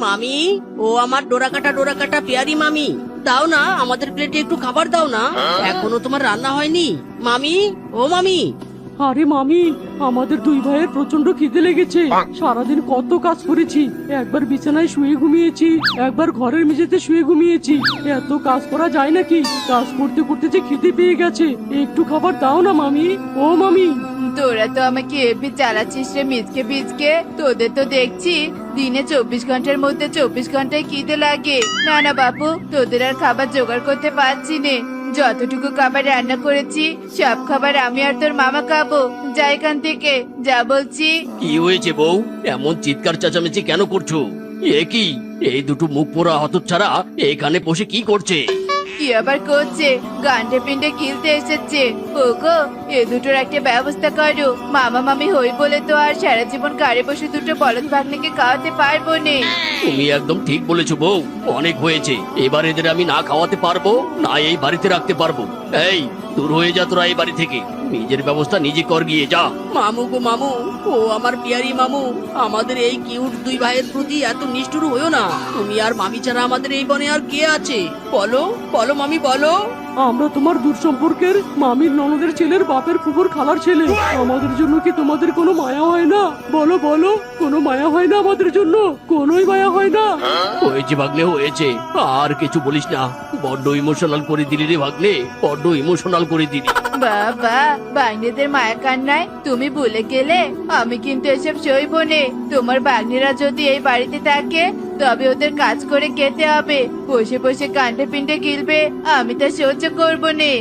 মামি, ও আমার ডোরা কাটা পেয়ারি মামি, দাও না আমাদের প্লেটে একটু খাবার দাও না। এখনো তোমার রান্না হয়নি মামি, ও মামি। আরে মামি, আমাদের দুই ভাইয়ের প্রচন্ড খিদে লেগেছে। সারাদিন কত কাজ করেছি, একবার বিছানায় শুয়ে ঘুমিয়েছি, একবার ঘরের মেঝেতে শুয়ে ঘুমিয়েছি। এত কাজ করা যায় নাকি? কাজ করতে করতে যে খিদে পেয়ে গেছে, একটু খাবার দাও না মামি, ও মামি। তোরা তো আমাকে এফবি চালাচ্ছিস রে মিচকে বিচকে। তোদের তো দেখছি দিনে 24 ঘন্টার মধ্যে 24 ঘন্টায় খিদে লাগে। না না বাপু, তোদের আর খাবার জোগাড় করতে পারছি নে। যতটুকু খাবার রান্না করেছি সব খাবার আমি আর তোর মামা খাবো। যা এখান থেকে, যা বলছি। কি হয়েছে বউ, এমন চিৎকার চেঁচামেচি কেন করছো? এ কি, এই দুটো মুখ পোড়া হতচ্ছাড়া এখানে বসে কি করছে? কি আবার করছে? গান্ডে পিন্ডে কিলতে এসেছে। ওগো, এ দুটোর একটা ব্যবস্থা করো। মামা মামি হই বলে তো আর সারা জীবন ঘরে বসে দুটো বলদ ভাগ্নিকে খাওয়াতে পারবো নে। তুমি একদম ঠিক বলেছো বউ, অনেক হয়েছে। এবার এদের আমি না খাওয়াতে পারবো না এই বাড়িতে রাখতে পারবো। এই, দূর হয়ে যা তোরা এই বাড়ি থেকে, নিজের ব্যবস্থা নিজে কর গিয়ে যা। মামু গো মামু, ও আমার পিয়ারি মামু, আমাদের এই কিউট দুই ভাইয়ের প্রতি এত নিষ্ঠুর হইও না। তুমি আর মামি ছাড়া আমাদের এই বনে আর কে আছে? বলো বলো মামি, বলো। আমরা তোমার দূর সম্পর্কের মামির ননদের ছেলের বাপের ফুফুর খালার ছেলে। আমাদের জন্য কি তোমাদের কোনো মায়া হয় না? বলো বলো, কোনো মায়া হয় না আমাদের জন্য? কোনোই মায়া হয় না? হয়েছে ভাগ্নে, হয়েছে, আর কিছু বলিস না। বড্ড ইমোশনাল করে দিলি রে ভাগ্নে, বড্ড ইমোশনাল করে দিলি। বাবা, বাগ্নেদের মায়া কান্নায় তুমি ভুলে গেলে? আমি কিন্তু এসব সইব নে। তোমার বাগ্নেরা যদি এই বাড়িতে থাকে তবে ওদের কাজ করে খেতে হবে। বসে বসে কান্ডে পিন্ডে গিলবে, আমি তা সহ্য করবো নে।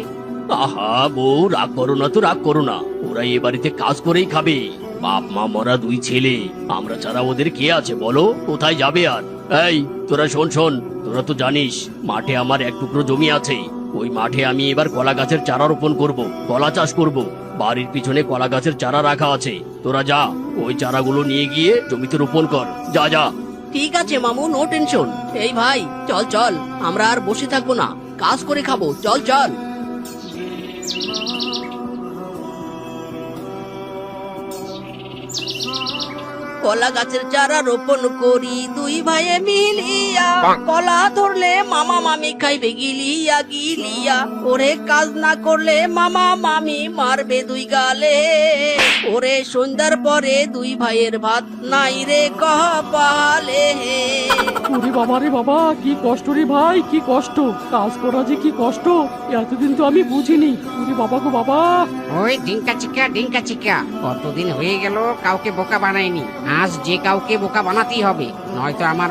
আহা বউ, রাগ করো না তো, রাগ করো না। ওরা এ বাড়িতে কাজ করেই খাবে। বাপ মা মরা দুই ছেলে, আমরা ছাড়া ওদের কে আছে বলো? কোথায় যাবে আর? এই তোরা শোন শোন, তোরা তো জানিস মাঠে আমার এক টুকরো জমি আছে। ওই মাঠে আমি এবার কলা গাছের চারা রোপণ করব, কলা চাষ করব। বাড়ির পিছনে কলা গাছের চারা রাখা আছে। তোরা যা, ওই চারাগুলো নিয়ে গিয়ে জমিতে রোপণ কর, যা যা। ঠিক আছে মামু, নো টেনশন। এই ভাই, চল চল, আমরা আর বসে থাকবো না, কাজ করে খাবো, চল চল। কলা গাছের চারা রোপণ করি দুই ভাইয়ে মিলিয়া, কলা ধরলে মামা মামি খাইবে গিলিয়া গিলিয়া, ওরে কাজ না করলে মামা মামি মারবে দুই গালে, ওরে সন্ধ্যার পরে দুই ভাইয়ের ভাত নাই রে কপালে। ওরে বাবা রে বাবা, কি কষ্ট রে ভাই, কি কষ্ট! কাজ করা যে কি কষ্ট, এতদিন তো আমি বুঝিনি। ওরে বাবা গো বাবা। ওই ডিঙ্কা চিকা, কতদিন হয়ে গেল কাউকে বোকা বানায়নি। আজ যে কাউকে বোকা বানাতেই হবে, নয়তো আমার